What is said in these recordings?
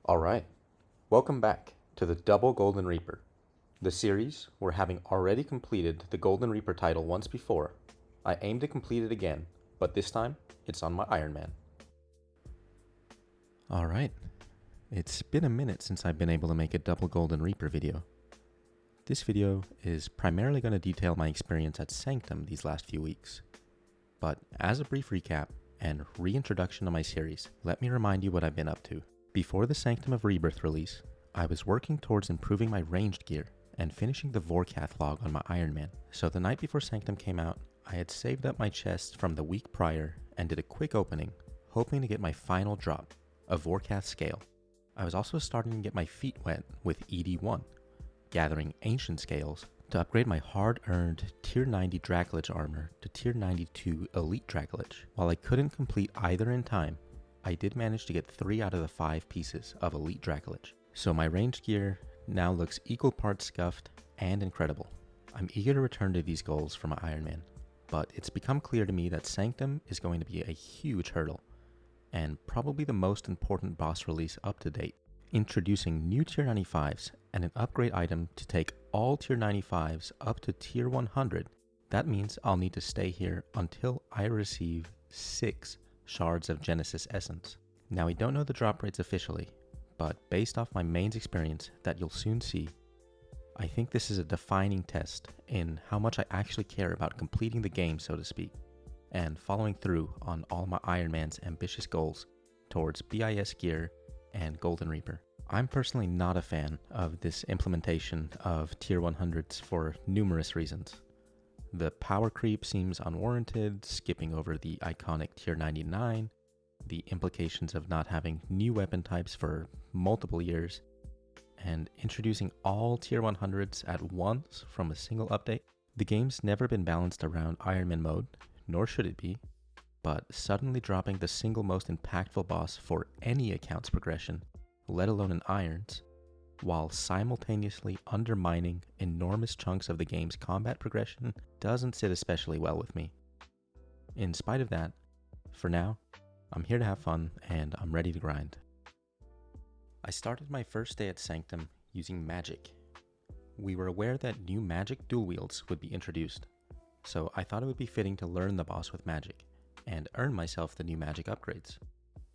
Alright, welcome back to the Double Golden Reaper, the series where, having already completed the Golden Reaper title once before, I aim to complete it again, but this time it's on my Iron Man. Alright, it's been a minute since I've been able to make a Double Golden Reaper video. This video is primarily going to detail my experience at Sanctum these last few weeks. But as a brief recap and reintroduction to my series, let me remind you what I've been up to. Before the Sanctum of Rebirth release, I was working towards improving my ranged gear and finishing the Vorkath log on my Iron Man. So the night before Sanctum came out, I had saved up my chest from the week prior and did a quick opening, hoping to get my final drop, a Vorkath scale. I was also starting to get my feet wet with ED1, gathering ancient scales to upgrade my hard-earned tier 90 Draculage armor to tier 92 Elite Draculage. While I couldn't complete either in time, I did manage to get 3 out of the 5 pieces of Elite Draculage. So my ranged gear now looks equal parts scuffed and incredible. I'm eager to return to these goals for my Iron Man, but it's become clear to me that Sanctum is going to be a huge hurdle, and probably the most important boss release up to date, introducing new tier 95s and an upgrade item to take all tier 95s up to tier 100. That means I'll need to stay here until I receive 6 shards of Genesis Essence. Now, we don't know the drop rates officially, but based off my mains experience that you'll soon see, I think this is a defining test in how much I actually care about completing the game, so to speak, and following through on all my Iron Man's ambitious goals towards BIS gear and Golden Reaper. I'm personally not a fan of this implementation of tier 100s for numerous reasons. The power creep seems unwarranted, skipping over the iconic tier 99, the implications of not having new weapon types for multiple years, and introducing all tier 100s at once from a single update. The game's never been balanced around Iron Man mode, nor should it be, but suddenly dropping the single most impactful boss for any account's progression, let alone an Iron's, while simultaneously undermining enormous chunks of the game's combat progression, doesn't sit especially well with me. In spite of that, for now, I'm here to have fun and I'm ready to grind. I started my first day at Sanctum using magic. We were aware that new magic dual wields would be introduced, so I thought it would be fitting to learn the boss with magic and earn myself the new magic upgrades.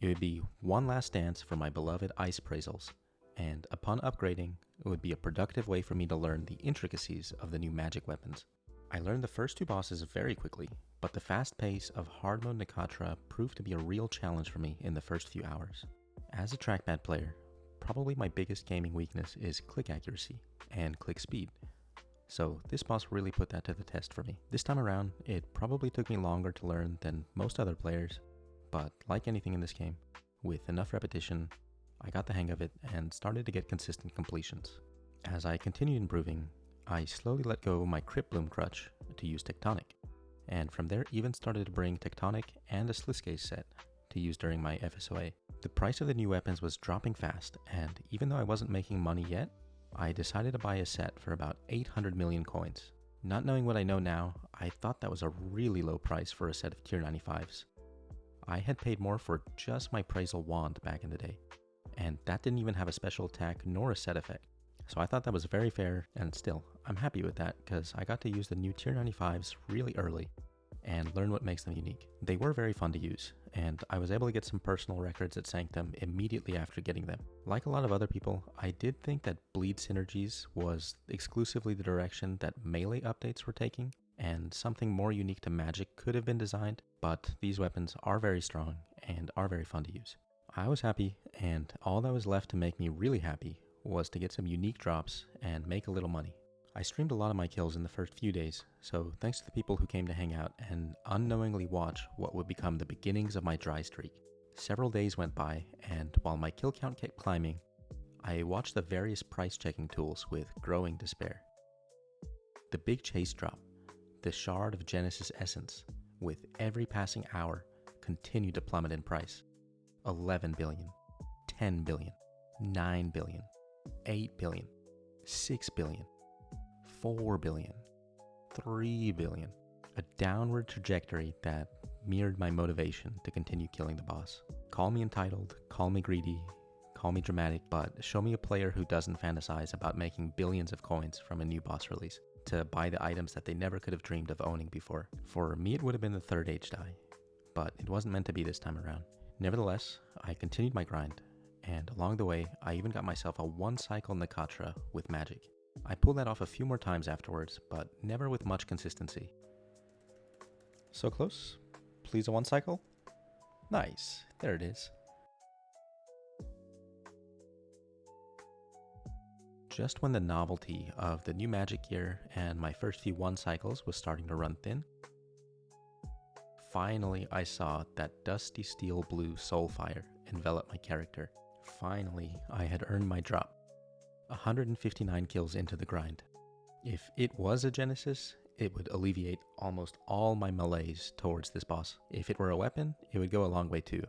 It would be one last dance for my beloved ice appraisals, and upon upgrading, it would be a productive way for me to learn the intricacies of the new magic weapons. I learned the first 2 bosses very quickly, but the fast pace of hard mode Nakatra proved to be a real challenge for me in the first few hours. As a trackpad player, probably my biggest gaming weakness is click accuracy and click speed, so this boss really put that to the test for me. This time around, it probably took me longer to learn than most other players, but like anything in this game, with enough repetition, I got the hang of it and started to get consistent completions. As I continued improving, I slowly let go of my Crypt Bloom crutch to use Tectonic, and from there even started to bring Tectonic and a Sliscase set to use during my FSOA. The price of the new weapons was dropping fast, and even though I wasn't making money yet, I decided to buy a set for about 800 million coins. Not knowing what I know now, I thought that was a really low price for a set of tier 95s. I had paid more for just my Praisal Wand back in the day, and that didn't even have a special attack nor a set effect. So I thought that was very fair, and still, I'm happy with that because I got to use the new tier 95s really early and learn what makes them unique. They were very fun to use, and I was able to get some personal records at Sanctum immediately after getting them. Like a lot of other people, I did think that bleed synergies was exclusively the direction that melee updates were taking, and something more unique to magic could have been designed, but these weapons are very strong and are very fun to use. I was happy, and all that was left to make me really happy was to get some unique drops and make a little money. I streamed a lot of my kills in the first few days, so thanks to the people who came to hang out and unknowingly watch what would become the beginnings of my dry streak. Several days went by, and while my kill count kept climbing, I watched the various price checking tools with growing despair. The big chase drop, the shard of Genesis Essence, with every passing hour, continued to plummet in price. 11 billion, 10 billion, 9 billion, 8 billion, 6 billion, 4 billion, 3 billion. A downward trajectory that mirrored my motivation to continue killing the boss. Call me entitled, call me greedy, call me dramatic, but show me a player who doesn't fantasize about making billions of coins from a new boss release to buy the items that they never could have dreamed of owning before. For me, it would have been the third age die, but it wasn't meant to be this time around. Nevertheless, I continued my grind, and along the way, I even got myself a one-cycle Nakatra with magic. I pulled that off a few more times afterwards, but never with much consistency. So close. Please a one-cycle? Nice, there it is. Just when the novelty of the new magic gear and my first few one-cycles was starting to run thin, finally I saw that dusty steel blue soulfire envelop my character. Finally, I had earned my drop. 159 kills into the grind. If it was a Genesis, it would alleviate almost all my malaise towards this boss. If it were a weapon, it would go a long way too.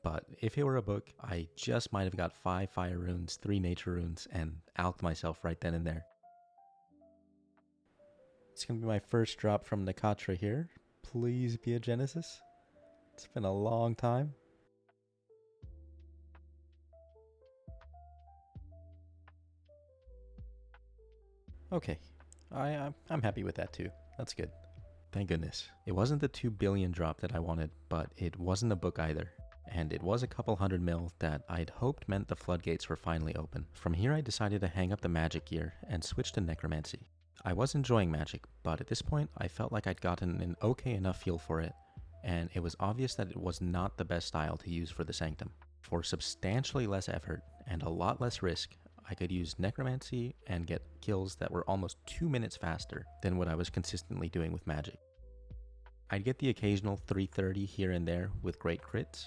But if it were a book, I just might have got 5 fire runes, 3 nature runes, and alked myself right then and there. It's gonna be my first drop from Nakatra here. Please be a Genesis. It's been a long time. Okay, I'm happy with that too. That's good. Thank goodness. It wasn't the 2 billion drop that I wanted, but it wasn't a book either. And it was a couple hundred mil that I'd hoped meant the floodgates were finally open. From here I decided to hang up the magic gear and switch to necromancy. I was enjoying magic, but at this point I felt like I'd gotten an okay enough feel for it, and it was obvious that it was not the best style to use for the Sanctum. For substantially less effort and a lot less risk, I could use necromancy and get kills that were almost 2 minutes faster than what I was consistently doing with magic. I'd get the occasional 330 here and there with great crits,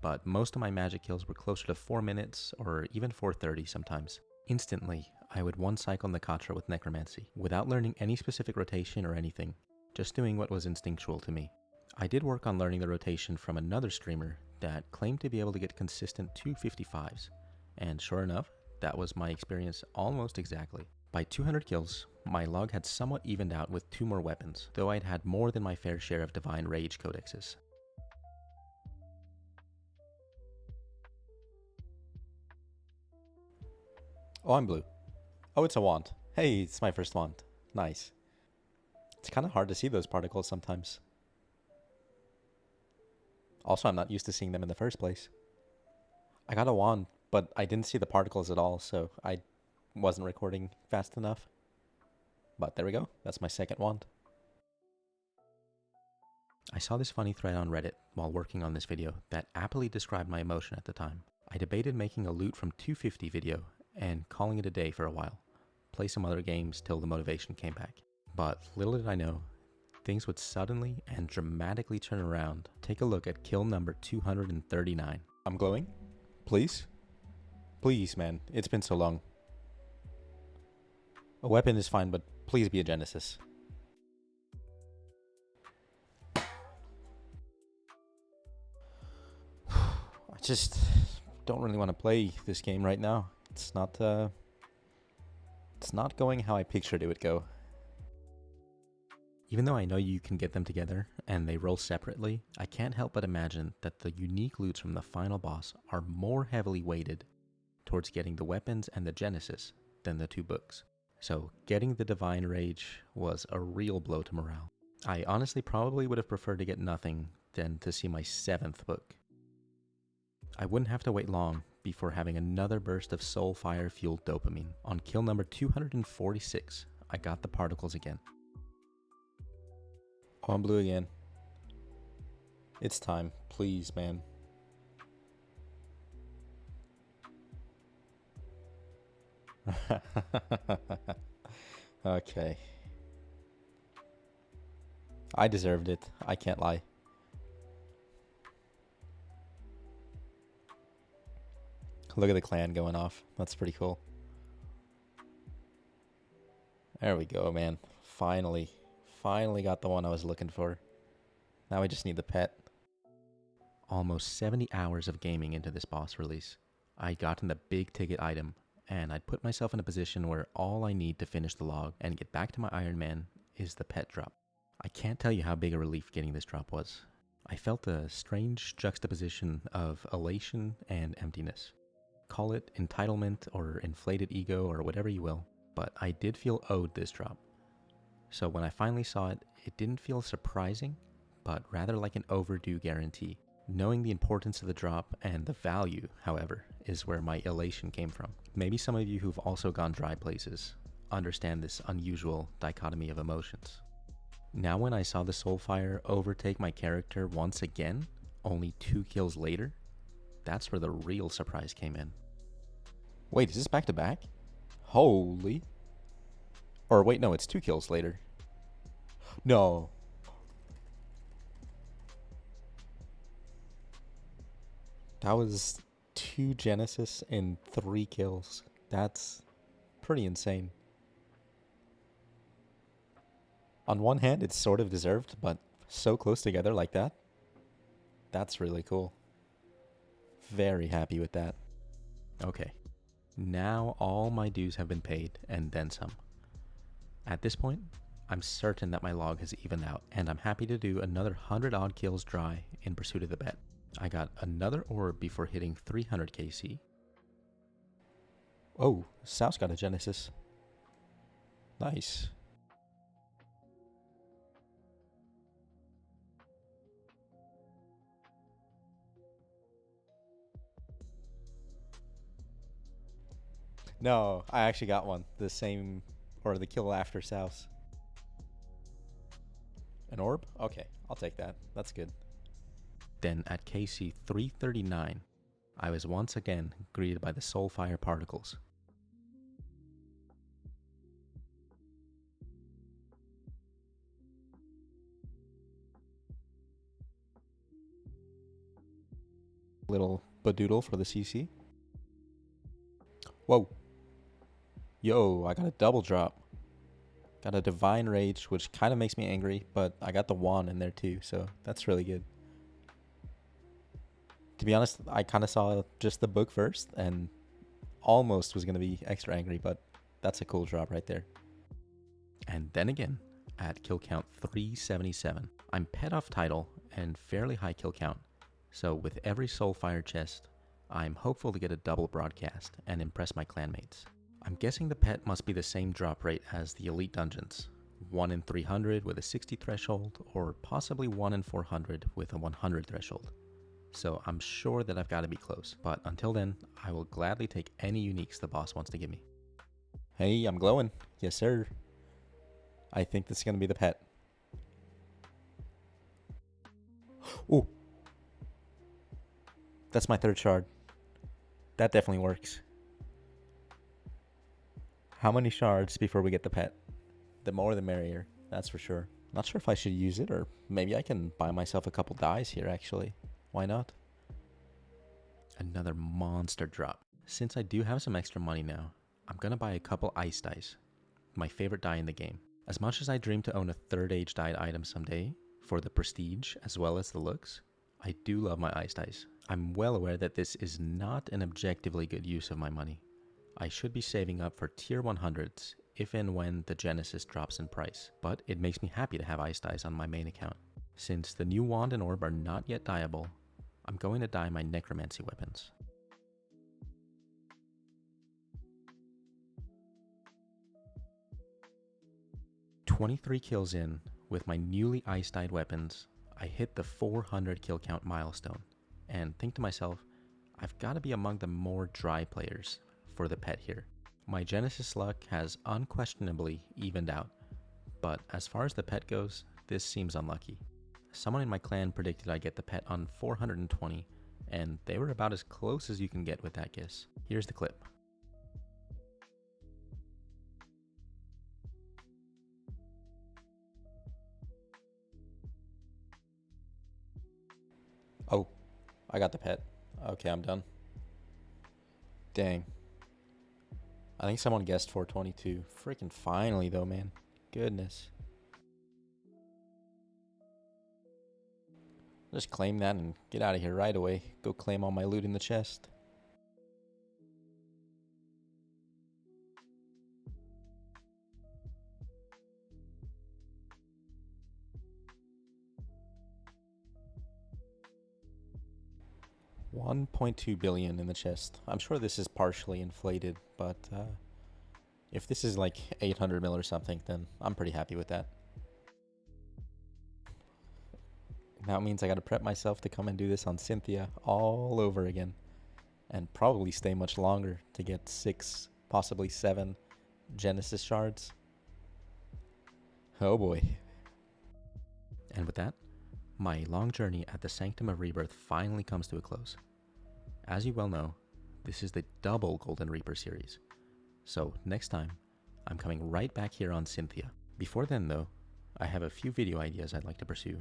but most of my magic kills were closer to 4 minutes or even 430 sometimes. Instantly, I would one-cycle Nakatra with necromancy, without learning any specific rotation or anything, just doing what was instinctual to me. I did work on learning the rotation from another streamer that claimed to be able to get consistent 255s, and sure enough, that was my experience almost exactly. By 200 kills, my log had somewhat evened out with 2 more weapons, though I'd had more than my fair share of Divine Rage codexes. Oh, I'm blue. Oh, it's a wand. Hey, it's my first wand. Nice. It's kind of hard to see those particles sometimes. Also, I'm not used to seeing them in the first place. I got a wand, but I didn't see the particles at all, so I wasn't recording fast enough. But there we go. That's my second wand. I saw this funny thread on Reddit while working on this video that aptly described my emotion at the time. I debated making a loot from 250 video and calling it a day for a while. Play some other games till the motivation came back. But little did I know, things would suddenly and dramatically turn around. Take a look at kill number 239. I'm glowing? Please? Please, man. It's been so long. A weapon is fine, but please be a Genesis. I just don't really want to play this game right now. It's not going how I pictured it would go. Even though I know you can get them together and they roll separately, I can't help but imagine that the unique loots from the final boss are more heavily weighted towards getting the weapons and the Genesis than the 2 books. So getting the Divine Rage was a real blow to morale. I honestly probably would have preferred to get nothing than to see my 7th book. I wouldn't have to wait long before having another burst of soul fire fueled dopamine. On kill number 246, I got the particles again. Oh, I'm blue again. It's time. Please, man. Okay. I deserved it. I can't lie. Look at the clan going off. That's pretty cool. There we go, man. Finally got the one I was looking for. Now I just need the pet. Almost 70 hours of gaming into this boss release. I'd gotten the big ticket item, and I'd put myself in a position where all I need to finish the log and get back to my Iron Man is the pet drop. I can't tell you how big a relief getting this drop was. I felt a strange juxtaposition of elation and emptiness. Call it entitlement or inflated ego or whatever you will, but I did feel owed this drop. So when I finally saw it, it didn't feel surprising, but rather like an overdue guarantee. Knowing the importance of the drop and the value, however, is where my elation came from. Maybe some of you who've also gone dry places understand this unusual dichotomy of emotions. Now when I saw the Soulfire overtake my character once again, only 2 kills later, that's where the real surprise came in. Wait, is this back to back? Holy. Or wait, no, it's 2 kills later. No. That was 2 Genesis and 3 kills. That's pretty insane. On one hand, it's sort of deserved, but so close together like that, that's really cool. Very happy with that. Okay, now all my dues have been paid and then some. At this point, I'm certain that my log has evened out, and I'm happy to do another 100 odd kills dry in pursuit of the bet. I got another orb before hitting 300 KC. Oh, South's got a Genesis. Nice. No, I actually got one. The same, or the kill after South. An orb? Okay, I'll take that. That's good. Then at KC 339, I was once again greeted by the Soulfire particles. Little badoodle for the CC. Whoa. Yo, I got a double drop. Got a Divine Rage, which kind of makes me angry, but I got the wand in there too, so that's really good. To be honest, I kind of saw just the book first and almost was going to be extra angry, but that's a cool drop right there. And then again, at kill count 377, I'm pet off title and fairly high kill count, so with every Soulfire chest, I'm hopeful to get a double broadcast and impress my clanmates. I'm guessing the pet must be the same drop rate as the elite dungeons, 1 in 300 with a 60 threshold, or possibly 1 in 400 with a 100 threshold. So I'm sure that I've got to be close, but until then, I will gladly take any uniques the boss wants to give me. Hey, I'm glowing. Yes, sir. I think this is going to be the pet. Ooh. That's my 3rd shard. That definitely works. How many shards before we get the pet? The more the merrier, that's for sure. Not sure if I should use it, or maybe I can buy myself a couple dies here actually. Why not? Another monster drop. Since I do have some extra money now, I'm gonna buy a couple ice dice. My favorite die in the game. As much as I dream to own a 3rd age dyed item someday, for the prestige as well as the looks, I do love my ice dice. I'm well aware that this is not an objectively good use of my money. I should be saving up for tier 100s if and when the Genesis drops in price, but it makes me happy to have ice dice on my main account. Since the new wand and orb are not yet dyeable, I'm going to dye my necromancy weapons. "23 kills in, with my newly ice dyed weapons, I hit the 400 kill count milestone, and think to myself, I've got to be among the more dry players for the pet here. My Genesis luck has unquestionably evened out, but as far as the pet goes, this seems unlucky. Someone in my clan predicted I'd get the pet on 420, and they were about as close as you can get with that guess. Here's the clip. Oh, I got the pet. Okay, I'm done. Dang. I think someone guessed 422. Freaking finally though, man. Goodness. Just claim that and get out of here right away. Go claim all my loot in the chest. 1.2 billion in the chest. I'm sure this is partially inflated, but if this is like 800 mil or something, then I'm pretty happy with that. Now it means I gotta prep myself to come and do this on Cynthia all over again. And probably stay much longer to get 6, possibly 7 Genesis shards. Oh boy. And with that, my long journey at the Sanctum of Rebirth finally comes to a close. As you well know, this is the double Golden Reaper series. So next time, I'm coming right back here on Cynthia. Before then though, I have a few video ideas I'd like to pursue,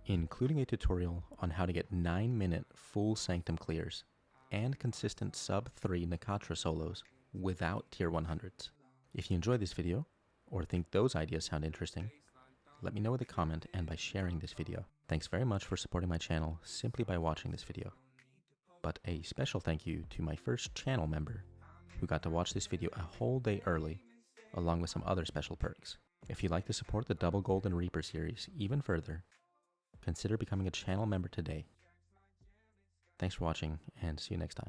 including a tutorial on how to get 9-minute full Sanctum clears and consistent sub 3 Nakatra solos without tier 100s. If you enjoyed this video, or think those ideas sound interesting, let me know with a comment and by sharing this video. Thanks very much for supporting my channel simply by watching this video. But a special thank you to my first channel member, who got to watch this video a whole day early, along with some other special perks. If you'd like to support the Double Golden Reaper series even further, consider becoming a channel member today. Thanks for watching, and see you next time.